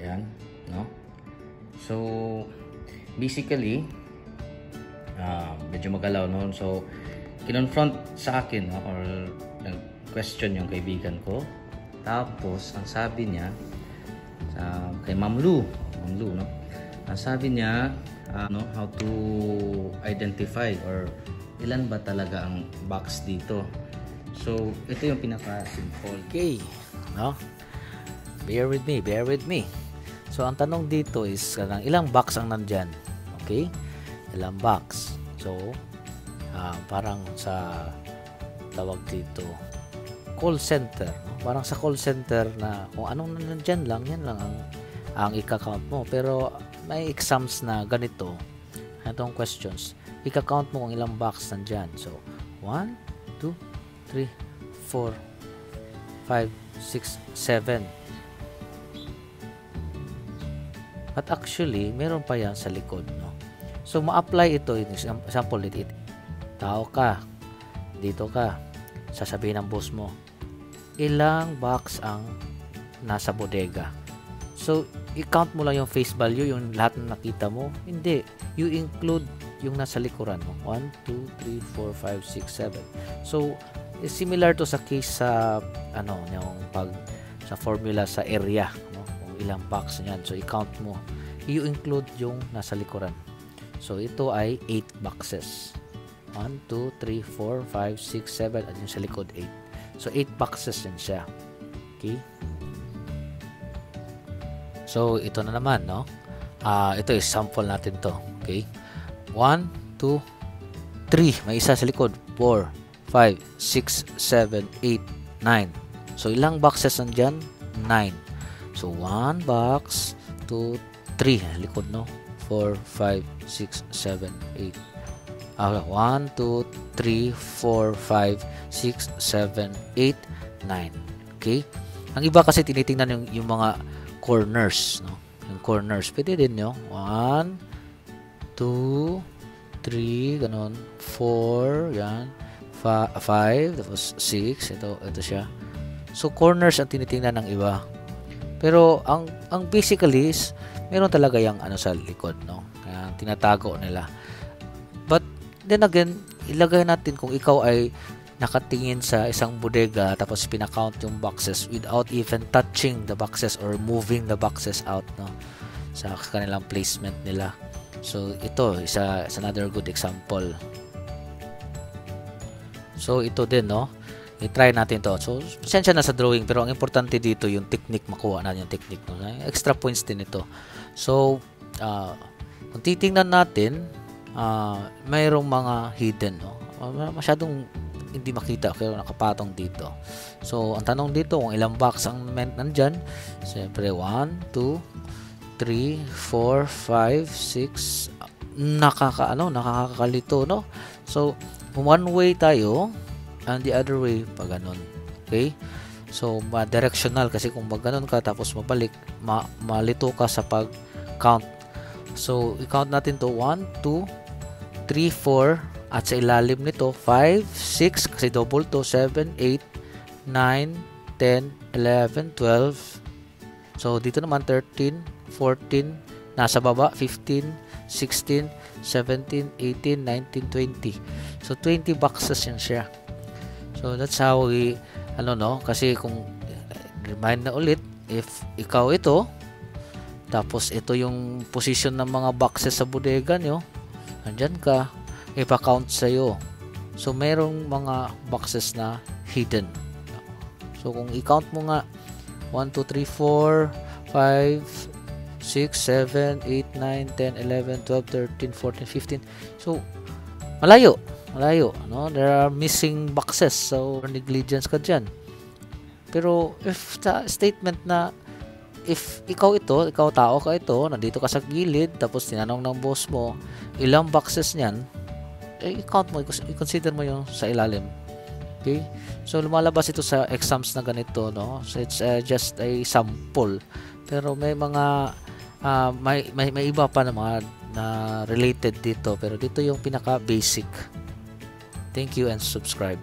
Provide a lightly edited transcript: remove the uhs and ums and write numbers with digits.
Ayan, no? So, basically, medyo magalaw, no? So, kinonfront sa akin, no? Or nag-question yung kaibigan ko. Tapos, ang sabi niya, kay Ma'am Lu, no? Ang sabi niya, how to identify or ilan ba talaga ang box dito. So, ito yung pinaka-simple. Okay, no? Bear with me. So, ang tanong dito is, ilang box ang nandyan? Okay? Ilang box? So, parang sa tawag dito, call center. No? Parang sa call center na kung anong nandyan lang, yan lang ang ika-count mo. Pero, may exams na ganito, itong questions, ika-count mo kung ilang box nandyan. So, 1, 2, 3, 4, 5, 6, 7. But actually, meron pa yan sa likod, no? So, ma-apply ito, example, tao ka, dito ka, sasabihin ng boss mo, ilang box ang nasa bodega. So, i-count mo lang yung face value, yung lahat na nakita mo. Hindi. You include yung nasa likuran mo. 1, 2, 3, 4, 5, 6, 7. So, similar to sa case sa, yung sa formula sa area, no? Kung ilang box niyan. So, i-count mo. You include yung nasa likuran. So, ito ay 8 boxes. 1, 2, 3, 4, 5, 6, 7. At yung sa likod, 8. So, 8 boxes yan siya. Okay? So, ito na naman, no? Ito is sample natin to. Okay? 1, 2, 3. May isa sa likod. 4, 5, 6, 7, 8, 9. So, ilang boxes nandyan? 9. So, 1 box, 2, 3. Likod, no? 4, 5, 6, 7, 8. 1, 2, 3, 4, 5, 6, 7, 8, 9. Okay? Ang iba kasi tinitingnan yung mga corners, no? Yung corners. Pwede din, no? 1, 2, 3, ganun. 4, yan. 5, tapos 6. Ito siya. So, corners ang tinitingnan ng iba. Pero, ang basically is, meron talaga yung sa likod, no? Kaya, tinatago nila. But, then again, ilagay natin kung ikaw ay nakatingin sa isang bodega tapos pinakount yung boxes without even touching the boxes or moving the boxes out, no, sa kanilang placement nila. So ito is another good example. So ito din, no, i-try natin to. So pasensya na sa drawing pero ang importante dito yung technique, makuha na yung technique, no? Extra points din ito. So kung titingnan natin, mayroong mga hidden, no, masyadong hindi makita pero nakapatong dito. So, ang tanong dito kung ilang box ang nandyan. Siyempre, 1, 2, 3, 4, 5, 6. Nakakalito, no? So, one way tayo and the other way pa ganun. Okay? So, directional kasi kung mag ganun ka tapos mabalik, malito ka sa pag-count. So, i-count natin to 1, 2, 3, 4. At sa ilalim nito, 5, 6, kasi double to, 7, 8, 9, 10, 11, 12. So, dito naman, 13, 14, nasa baba, 15, 16, 17, 18, 19, 20. So, 20 boxes yan siya. So, that's how we, kasi kung, remind na ulit, if ikaw ito, tapos ito yung position ng mga boxes sa bodega nyo, andyan ka, ipa-count sa'yo. So, merong mga boxes na hidden. So, kung i-count mo nga 1, 2, 3, 4, 5, 6, 7, 8, 9, 10, 11, 12, 13, 14, 15. So, malayo, no? There are missing boxes. So, negligence ka dyan. Pero, if the statement na if ikaw tao ka ito, nandito ka sa gilid, tapos tinanong ng boss mo, ilang boxes niyan, i-count mo, i-consider mo yung sa ilalim. Okay? So, lumalabas ito sa exams na ganito, no? So, it's just a sample. Pero may mga, may iba pa na mga na related dito. Pero dito yung pinaka-basic. Thank you and subscribe.